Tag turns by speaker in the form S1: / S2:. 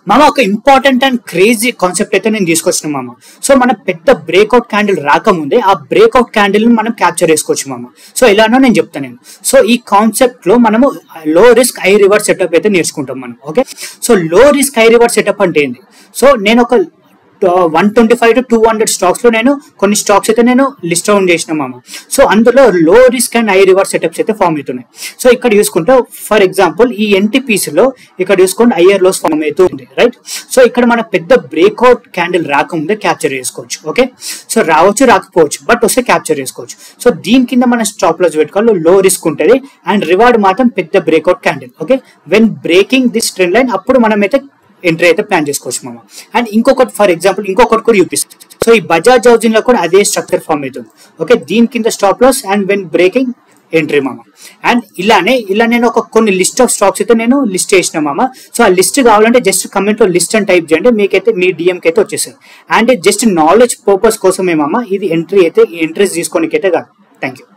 S1: మామ ఒక important and crazy concept అయితే నేను తీసుకొచ్చిన మామ. సో మన పెద్ద బ్రేక్అవుట్ క్యాండిల్ రాకముందే ఆ బ్రేక్అవుట్ క్యాండిల్ ని మనం క్యాప్చర్ చేసుకోవచ్చు మామ. సో ఎలానో నేను చెప్తాను నేను. సో ఈ కాన్సెప్ట్ లో మనము లో రిస్క్ హై రివార్డ్ సెటప్ అయితే నేర్చుకుంటాం మనం. ఓకే, సో లో రిస్క్ హై రివార్డ్ సెటప్ అంటే ఏంది? సో నేను ఒక 125 to 200 స్టాక్స్ లో నేను కొన్ని స్టాక్స్ అయితే నేను లిస్ట్ డౌన్ చేసిన మామ. సో అందులో లో risk and high reward setups అయితే ఫామ్ అవుతున్నాయి. సో ఇక్కడ చూసుకుంటే ఫర్ ఎగ్జాంపుల్ ఈ ఎన్టీపీసీ లో ఇక్కడ చూసుకుంటే హైయర్ లోస్ ఫామ్ అవుతుంది, రైట్? సో ఇక్కడ మన పెద్ద బ్రేక్అవుట్ క్యాండిల్ రాకముందే క్యాప్చర్ చేసుకోవచ్చు. ఓకే, సో రావచ్చు రాకపోవచ్చు, బట్ వస్తే క్యాప్చర్ చేసుకోవచ్చు. సో దీని కింద మన స్టాప్ లాస్ పెట్టుకోవాలి. లో రిస్క్ ఉంటుంది అండ్ రివార్డ్ మాత్రం పెద్ద breakout candle. Okay, when breaking this trend line అప్పుడు మనం అయితే ఎంట్రీ అయితే ప్లాన్ చేసుకోవచ్చు మామ. అండ్ ఇంకొకటి ఫర్ ఎగ్జాంపుల్ ఇంకొకటి కూడా చూపిస్తుంది. సో ఈ బజాజ్ హౌసింగ్ లో కూడా అదే స్ట్రక్చర్ ఫామ్ అవుతుంది. ఓకే, దీని కింద stop loss and when breaking entry మామ. అండ్ ఇలా నేను ఒక కొన్ని లిస్ట్ ఆఫ్ స్టాక్స్ అయితే నేను లిస్ట్ చేసిన మామ. సో ఆ లిస్ట్ కావాలంటే జస్ట్ కమెంట్ లో లిస్ట్ అని టైప్ చేయండి, మీకైతే మీ డిఎంకి అయితే వచ్చేసాయి. అండ్ జస్ట్ నాలెడ్జ్ పర్పస్ కోసమే మామ, ఇది ఎంట్రీస్ తీసుకోనికైతే కాదు. Thank you.